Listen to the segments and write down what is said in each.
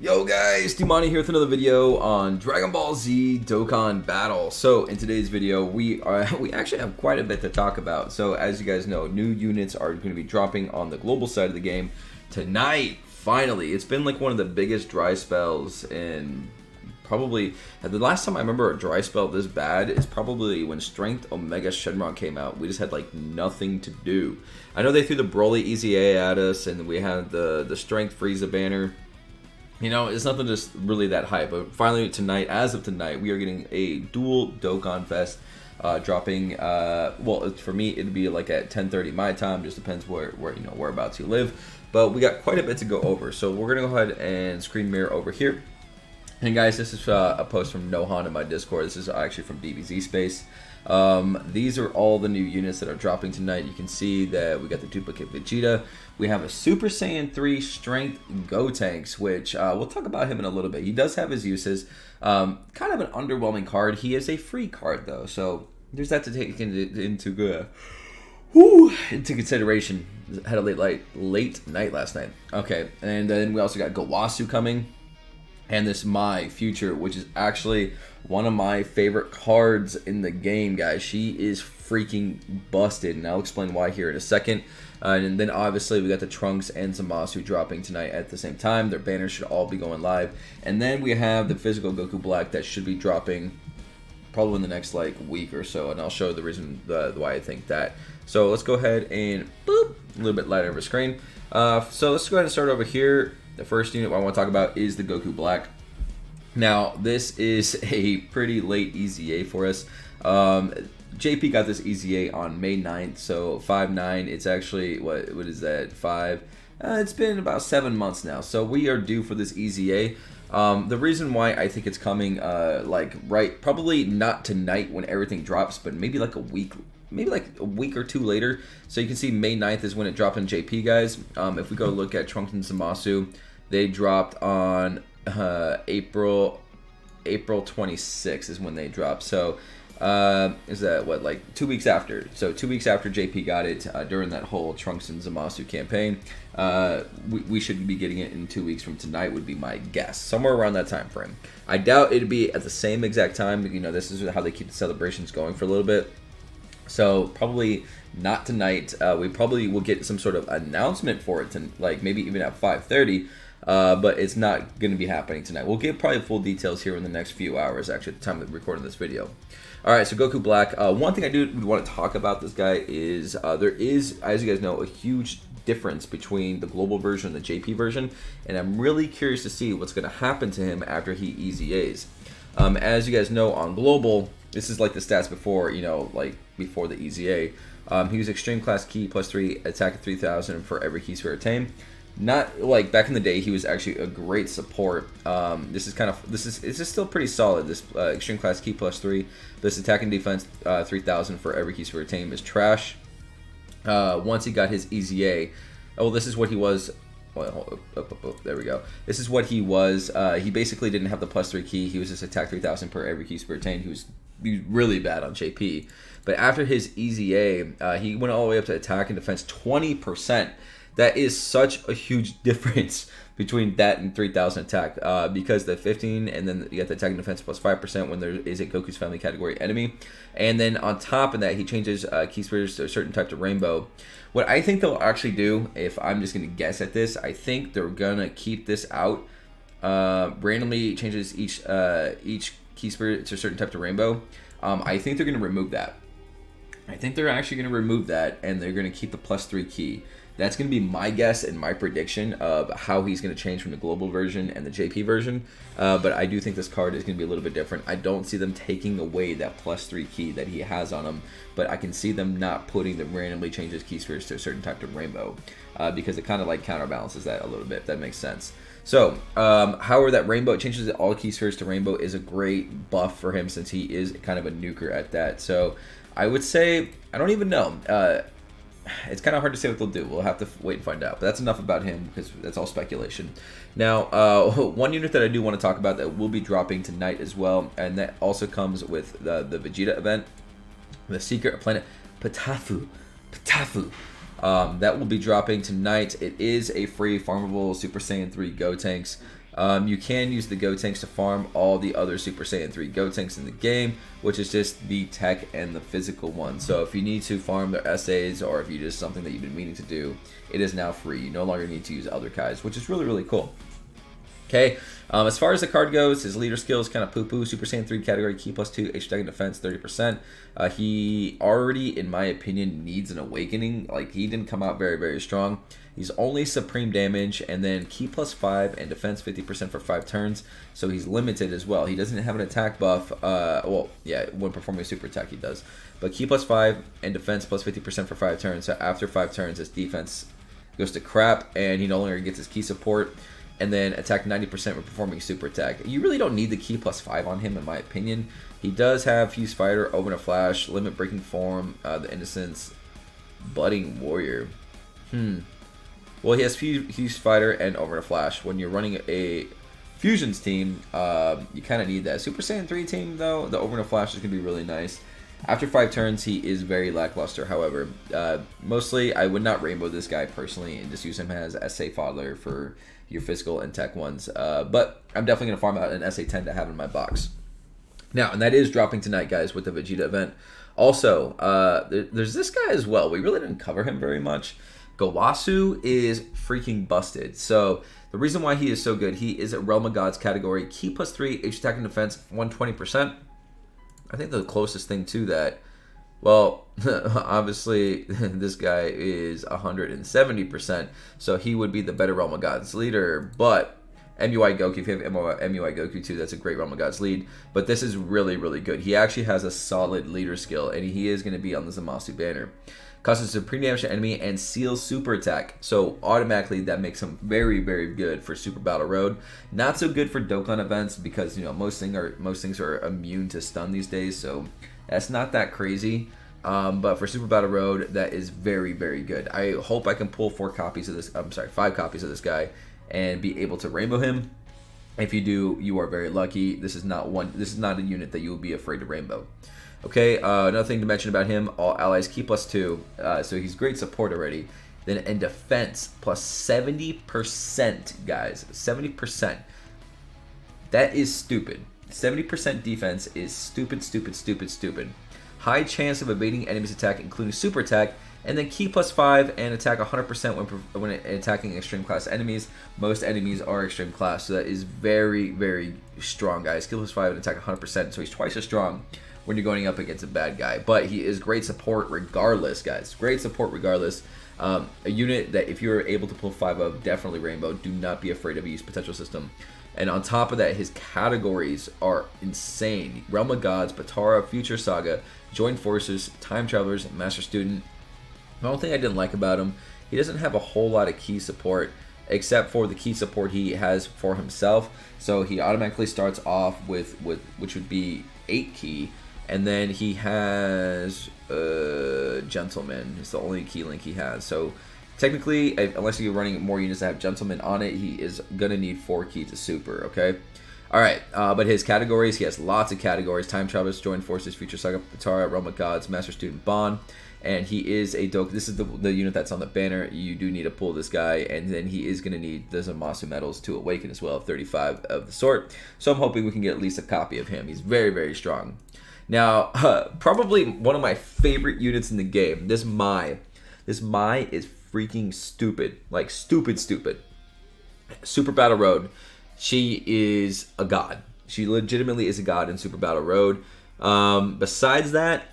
Yo guys, Dmonty here with another video on Dragon Ball Z Dokkan Battle. So in today's video, we actually have quite a bit to talk about. So as you guys know, new units are going to be dropping on the global side of the game tonight. Finally, it's been like one of the biggest dry spells in probably the last time I remember a dry spell this bad is probably when Strength Omega Shenron came out. We just had like nothing to do. I know they threw the Broly EZA at us, and we had the Strength Frieza banner. You know, it's nothing just really that hype, but finally tonight, as of tonight, we are getting a dual Dokkan Fest dropping. Well, for me, it'd be like at 10:30 my time. Just depends whereabouts you live. But we got quite a bit to go over, so we're gonna go ahead and screen mirror over here. And guys, this is a post from Nohan in my Discord. This is actually from Dbz Space. These are all the new units that are dropping tonight. You can see that we got the duplicate Vegeta. We have a Super Saiyan 3 Strength Gotenks, which we'll talk about him in a little bit. He does have his uses. Kind of an underwhelming card. He is a free card though, so there's that to take into consideration. Had a late night last night. Okay, and then we also got Gowasu coming. And this My Future, which is actually one of my favorite cards in the game, guys. She is freaking busted, and I'll explain why here in a second. And then obviously we got the Trunks and Zamasu dropping tonight at the same time. Their banners should all be going live. And then we have the physical Goku Black that should be dropping probably in the next like week or so, and I'll show the reason why I think that. So let's go ahead and boop, a little bit lighter of a screen. So let's go ahead and start over here. The first unit I want to talk about is the Goku Black. Now, this is a pretty late EZA for us. JP got this EZA on May 9th, so 5/9. It's actually, what is that, 5? It's been about 7 months now, so we are due for this EZA. The reason why I think it's coming, probably not tonight when everything drops, but maybe like a week or two later. So you can see May 9th is when it dropped in JP, guys. If we go look at Trunks and Zamasu, they dropped on April 26th is when they dropped. So is that what, like 2 weeks after? So 2 weeks after JP got it during that whole Trunks and Zamasu campaign. We should be getting it in 2 weeks from tonight would be my guess. Somewhere around that time frame. I doubt it'd be at the same exact time. You know, this is how they keep the celebrations going for a little bit. So probably not tonight. We probably will get some sort of announcement for it, like maybe even at 5:30. But it's not going to be happening tonight. We'll get probably full details here in the next few hours, actually, at the time of recording this video. All right, so Goku Black. One thing I do want to talk about this guy is there is, as you guys know, a huge difference between the global version and the JP version, and I'm really curious to see what's going to happen to him after he EZAs. As you guys know, on global, this is like the stats before, like before the EZA. He was Extreme Class Key +3, attack at 3,000 for every key sphere attained. Not like back in the day, he was actually a great support. This is still pretty solid. This Extreme Class Key +3. This attack and defense 3,000 for every key sphere attained is trash. Once he got his EZA, this is what he was. There we go. This is what he was. He basically didn't have the +3 key. He was just attack 3,000 per every key sphere attained. He was really bad on JP. But after his EZA, he went all the way up to attack and defense 20%. That is such a huge difference between that and 3,000 attack, because the 15 and then you got the attack and defense +5% when there is a Goku's family category enemy. And then on top of that, he changes key spheres to a certain type of rainbow. What I think they'll actually do, if I'm just going to guess at this, I think they're going to keep this out. Randomly changes each key sphere to a certain type of rainbow. I think they're going to remove that. I think they're actually going to remove that, and they're going to keep the +3 key. That's going to be my guess and my prediction of how he's going to change from the global version and the JP version. But I do think this card is going to be a little bit different. I don't see them taking away that +3 key that he has on him, but I can see them not putting the randomly changes key spheres to a certain type of rainbow, because it kind of like counterbalances that a little bit, if that makes sense. So, however, that rainbow changes all key spheres to rainbow is a great buff for him, since he is kind of a nuker at that. So I would say, I don't even know. It's kind of hard to say what they'll do. We'll have to wait and find out. But that's enough about him, because that's all speculation. Now, one unit that I do want to talk about that will be dropping tonight as well, and that also comes with the Vegeta event, the Secret Planet Patafu. That will be dropping tonight. It is a free farmable Super Saiyan 3 Gotenks. You can use the Gotenks to farm all the other Super Saiyan 3 Gotenks in the game, which is just the tech and the physical one. So if you need to farm their essays, or if you just something that you've been meaning to do, it is now free. You no longer need to use other Kais, which is really, really cool. Okay, as far as the card goes, his leader skill is kind of poo-poo. Super Saiyan 3 category, Ki +2, H attack and defense, 30%. He already, in my opinion, needs an awakening. Like, he didn't come out very, very strong. He's only supreme damage, and then Ki +5 and defense 50% for 5 turns. So he's limited as well. He doesn't have an attack buff. Well, yeah, when performing a super attack, he does. But Ki +5 and defense +50% for 5 turns. So after 5 turns, his defense goes to crap, and he no longer gets his Ki support. And then attack 90% when performing super attack. You really don't need the Ki +5 on him, in my opinion. He does have Fuse Fighter, Open a Flash, Limit Breaking Form, the Innocence, Budding Warrior. Well, he has Fuse Fighter and Open a Flash. When you're running a Fusions team, you kind of need that. Super Saiyan 3 team, though, the Open a Flash is going to be really nice. After 5 turns, he is very lackluster, however. Mostly, I would not rainbow this guy personally and just use him as SA fodder for your physical and tech ones. But I'm definitely going to farm out an SA10 to have in my box. Now, and that is dropping tonight, guys, with the Vegeta event. Also, there's this guy as well. We really didn't cover him very much. Gowasu is freaking busted. So the reason why he is so good, he is a Realm of Gods category. Ki +3, H attack and defense, 120%. I think the closest thing to that, well, obviously this guy is 170%, so he would be the better Realm of Gods leader. But MUI Goku, if you have MUI Goku too, that's a great Realm of Gods lead. But this is really, really good. He actually has a solid leader skill, and he is going to be on the Zamasu banner. Causes supreme damage to enemy and seals super attack. So automatically that makes him very, very good for Super Battle Road. Not so good for Dokkan events because, you know, most things are immune to stun these days. So that's not that crazy. But for Super Battle Road, that is very, very good. I hope I can pull 5 copies of this guy and be able to rainbow him. If you do, you are very lucky. This is not a unit that you will be afraid to rainbow. Okay, another thing to mention about him, all allies Ki +2, so he's great support already. Then in defense, +70%, guys, 70%. That is stupid. 70% defense is stupid, stupid, stupid, stupid. High chance of evading enemies' attack, including super attack, and then Ki +5 and attack 100% when attacking extreme class enemies. Most enemies are extreme class, so that is very, very strong, guys. Ki +5 and attack 100%, so he's twice as strong when you're going up against a bad guy. But he is great support regardless, guys. Great support regardless. A unit that if you're able to pull 5 of, definitely rainbow. Do not be afraid of use potential system. And on top of that, his categories are insane. Realm of Gods, Batara, Future Saga, Joined Forces, Time Travelers, Master Student. The only thing I didn't like about him, he doesn't have a whole lot of key support, except for the key support he has for himself. So he automatically starts off with which would be 8 key. And then he has Gentleman. It's the only key link he has. So technically, unless you're running more units that have Gentleman on it, he is going to need 4 key to super, okay? Alright, but his categories, he has lots of categories. Time Travelers, Joined Forces, Future Saga, Batara, Realm of Gods, Master Student, Bond. And he is a Dokkan. This is the unit that's on the banner. You do need to pull this guy. And then he is going to need the Zamasu medals to awaken as well, 35 of the sort. So I'm hoping we can get at least a copy of him. He's very, very strong. Now, probably one of my favorite units in the game. This Mai is freaking stupid. Like, stupid. Super Battle Road. She is a god. She legitimately is a god in Super Battle Road. Besides that,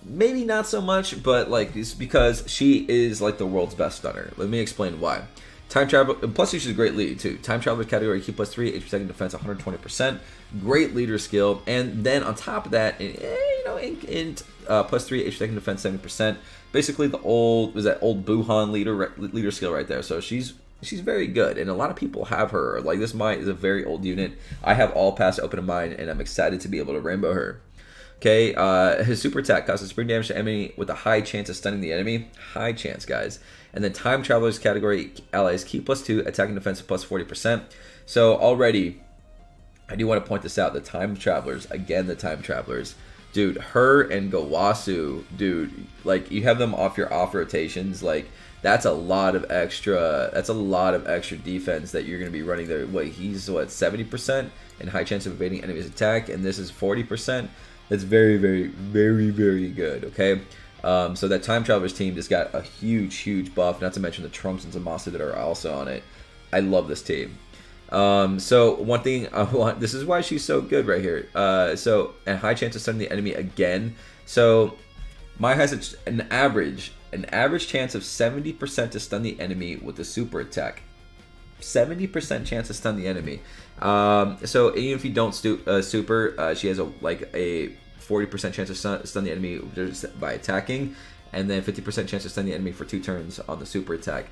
maybe not so much, but like it's because she is like the world's best stunner. Let me explain why. Time Travel, and plus she's a great lead too. Time Traveler category, Ki +3, H second defense, 120%. Great leader skill, and then on top of that, +3, H second defense, 70%. Basically, the old Buhan leader skill right there. So she's very good, and a lot of people have her. Like this Mai is a very old unit. I have all past open in mind, and I'm excited to be able to rainbow her. Okay, his super attack causes spring damage to enemy with a high chance of stunning the enemy. High chance, guys. And then Time Travelers category, allies Ki +2, attacking defense +40%. So already, I do want to point this out. The Time Travelers, again, the Time Travelers. Dude, her and Gowasu, dude, like you have them off your off rotations. Like That's a lot of extra. That's a lot of extra defense that you're going to be running there. What, he's what, 70% and high chance of evading enemy's attack, and this is 40%. That's very, very, very, very good. Okay. So that Time Travelers team just got a huge buff. Not to mention the Trunks and Zamasu that are also on it. I love this team. So one thing I want, this is why she's so good right here. So a high chance of stunning the enemy again. So Mai has an average chance of 70% to stun the enemy with the super attack. 70% chance to stun the enemy. So even if you don't super, she has a 40% chance to stun the enemy by attacking, and then 50% chance to stun the enemy for 2 turns on the super attack.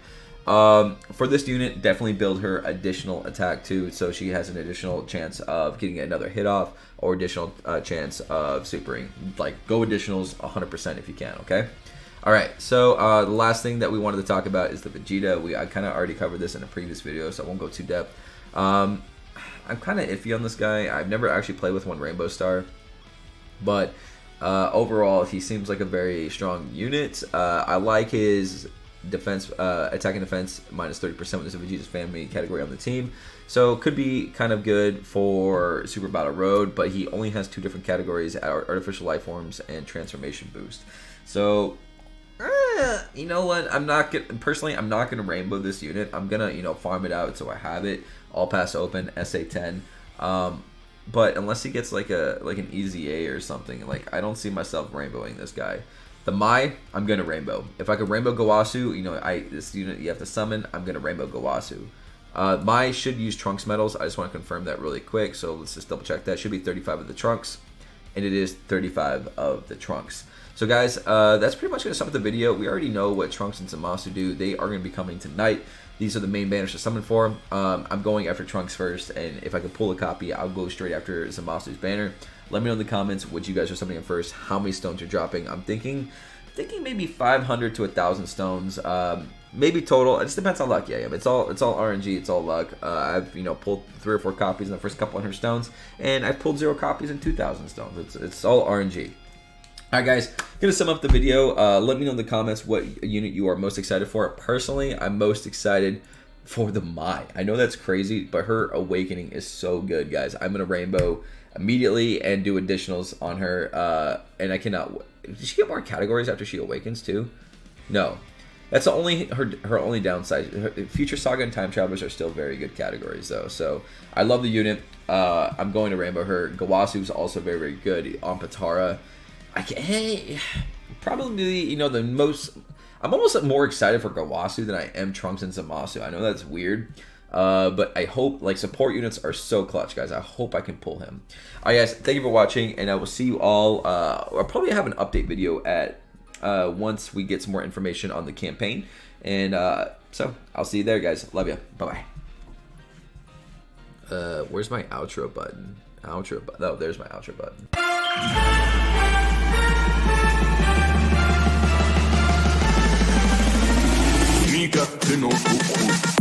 For this unit, definitely build her additional attack too, so she has an additional chance of getting another hit off or additional chance of supering. Like, go additionals 100% if you can. Okay. All right. So the last thing that we wanted to talk about is the Vegeta. I kind of already covered this in a previous video, so I won't go too depth. I'm kind of iffy on this guy. I've never actually played with one Rainbow Star, but overall he seems like a very strong unit. I like his defense, attack and defense minus 30% when there's a Vegeta's family category on the team, so could be kind of good for Super Battle Road, but he only has 2 different categories: artificial life forms and transformation boost. So you know what, I'm not gonna rainbow this unit. I'm gonna farm it out so I have it all pass open SA10. But unless he gets like an EZA or something, like, I don't see myself rainbowing this guy. The Mai, I'm gonna rainbow. If I could rainbow Gowasu, this unit you have to summon, I'm gonna rainbow Gowasu. Mai should use Trunks medals. I just want to confirm that really quick, so let's just double check that. Should be 35 of the Trunks, and it is 35 of the Trunks. So guys, that's pretty much gonna sum up the video. We already know what Trunks and Zamasu do. They are gonna be coming tonight. These are the main banners to summon for. I'm going after Trunks first, and if I can pull a copy, I'll go straight after Zamasu's banner. Let me know in the comments what you guys are summoning first, how many stones you're dropping. I'm thinking maybe 500 to 1,000 stones, maybe total. It just depends on luck. Yeah, it's all RNG. It's all luck. I've pulled 3 or 4 copies in the first couple hundred stones, and I've pulled 0 copies in 2,000 stones. It's all RNG. Alright guys, gonna sum up the video. Let me know in the comments what unit you are most excited for. Personally, I'm most excited for the Mai. I know that's crazy, but her awakening is so good, guys. I'm gonna rainbow immediately and do additionals on her. And I cannot. Did she get more categories after she awakens too? No, that's her only downside. Future Saga and Time Travelers are still very good categories though. So I love the unit. I'm going to rainbow her. Gowasu is also very good on Patara. Probably, the most. I'm almost more excited for Gowasu than I am Trunks and Zamasu. I know that's weird, but I hope, support units are so clutch, guys. I hope I can pull him. All right, guys, thank you for watching, and I will see you all. I'll probably have an update video at once we get some more information on the campaign, and so I'll see you there, guys. Love you. Bye bye. Where's my outro button? Oh, there's my outro button. 身勝手の心